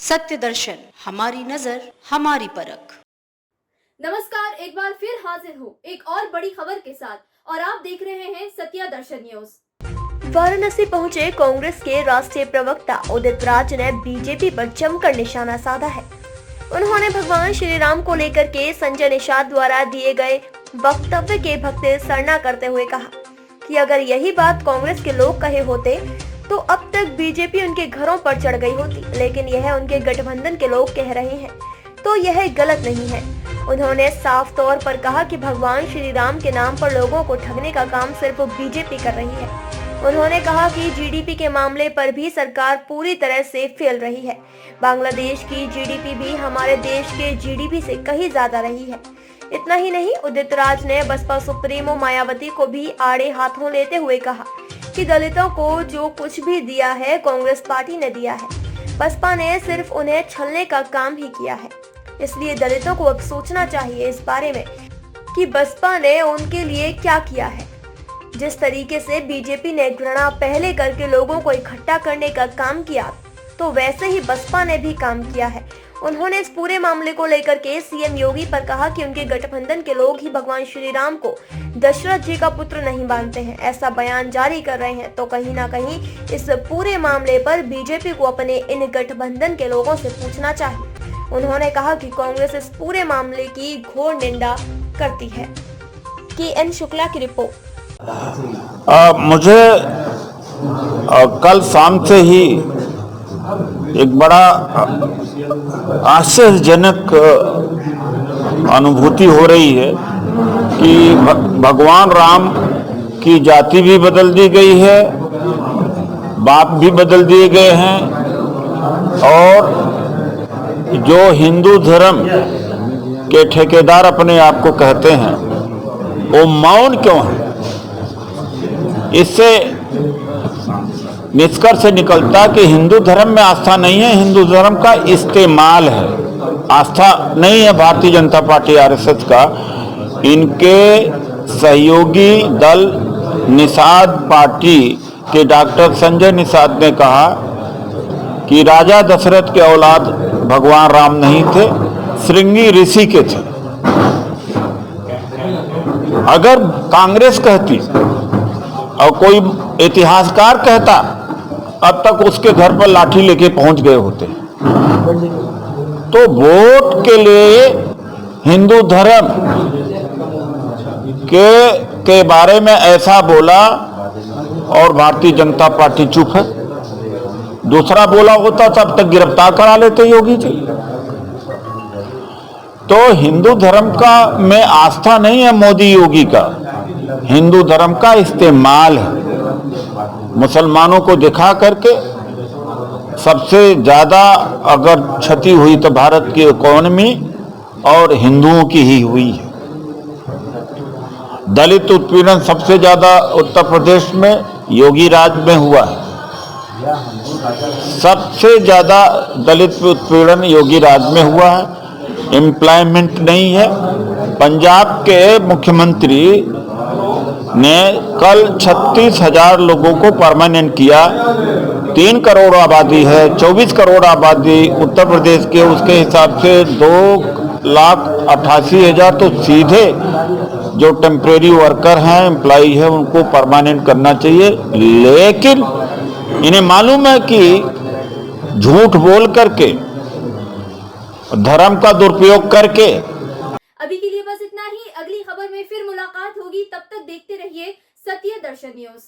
सत्य दर्शन, हमारी नजर, हमारी परख। नमस्कार, एक बार फिर हाजिर हूँ एक और बड़ी खबर के साथ और आप देख रहे हैं सत्य दर्शन न्यूज। वाराणसी पहुंचे कांग्रेस के राष्ट्रीय प्रवक्ता उदित राज ने बीजेपी पर जमकर निशाना साधा है। उन्होंने भगवान श्री राम को लेकर के संजय निषाद द्वारा दिए गए वक्तव्य के भक्ति सरना करते हुए कहा कि अगर यही बात कांग्रेस के लोग कहे होते तो अब तक बीजेपी उनके घरों पर चढ़ गई होती, लेकिन यह उनके गठबंधन के लोग कह रहे हैं तो यह गलत नहीं है। उन्होंने साफ तौर पर कहा कि भगवान श्री राम के नाम पर लोगों को ठगने का काम सिर्फ बीजेपी कर रही है। उन्होंने कहा कि जीडीपी के मामले पर भी सरकार पूरी तरह से फेल रही है। बांग्लादेश की जीडीपी भी हमारे देश के जीडीपी से कहीं ज्यादा रही है। इतना ही नहीं, उदित राज ने बसपा सुप्रीमो मायावती को भी आड़े हाथों लेते हुए कहा कि दलितों को जो कुछ भी दिया है कांग्रेस पार्टी ने दिया है, बसपा ने सिर्फ उन्हें छलने का काम ही किया है। इसलिए दलितों को अब सोचना चाहिए इस बारे में कि बसपा ने उनके लिए क्या किया है। जिस तरीके से बीजेपी ने घृणा पहले करके लोगों को इकट्ठा करने का काम किया, तो वैसे ही बसपा ने भी काम किया है। उन्होंने इस पूरे मामले को लेकर के सीएम योगी पर कहा कि उनके गठबंधन के लोग ही भगवान श्री राम को दशरथ जी का पुत्र नहीं मानते हैं, ऐसा बयान जारी कर रहे हैं। तो कहीं ना कहीं इस पूरे मामले पर बीजेपी को अपने इन गठबंधन के लोगों से पूछना चाहिए। उन्होंने कहा कि कांग्रेस इस पूरे मामले की घोर निंदा करती है। KN शुक्ला की रिपोर्ट। मुझे कल शाम से ही एक बड़ा आश्चर्यजनक अनुभूति हो रही है कि भगवान राम की जाति भी बदल दी गई है, बाप भी बदल दिए गए हैं, और जो हिंदू धर्म के ठेकेदार अपने आप को कहते हैं वो मौन क्यों है। इससे निष्कर्ष निकलता कि हिंदू धर्म में आस्था नहीं है, हिंदू धर्म का इस्तेमाल है। आस्था नहीं है भारतीय जनता पार्टी आरएसएस का। इनके सहयोगी दल निषाद पार्टी के डॉक्टर संजय निषाद ने कहा कि राजा दशरथ के औलाद भगवान राम नहीं थे, श्रृंगी ऋषि के थे। अगर कांग्रेस कहती और कोई इतिहासकार कहता, अब तक उसके घर पर लाठी लेके पहुंच गए होते। तो वोट के लिए हिंदू धर्म के बारे में ऐसा बोला और भारतीय जनता पार्टी चुप है। दूसरा बोला होता तब तक गिरफ्तार करा लेते योगी जी। तो हिंदू धर्म का में आस्था नहीं है मोदी योगी का, हिंदू धर्म का इस्तेमाल है। मुसलमानों को दिखा करके सबसे ज्यादा अगर क्षति हुई तो भारत की इकोनॉमी और हिंदुओं की ही हुई है। दलित उत्पीड़न सबसे ज्यादा उत्तर प्रदेश में योगी राज में हुआ है। सबसे ज्यादा दलित उत्पीड़न योगी राज में हुआ है। एम्प्लॉयमेंट नहीं है। पंजाब के मुख्यमंत्री ने कल 36,000 लोगों को परमानेंट किया। 3 करोड़ आबादी है, 24 करोड़ आबादी उत्तर प्रदेश के, उसके हिसाब से 2,88,000 तो सीधे जो टेम्परेरी वर्कर हैं, एम्प्लॉई है, उनको परमानेंट करना चाहिए। लेकिन इन्हें मालूम है कि झूठ बोल करके, धर्म का दुरुपयोग करके। अभी के लिए बस इतना ही। अगली खबर में फिर मुलाकात होगी, तब तक देखते रहिए सत्य दर्शन न्यूज।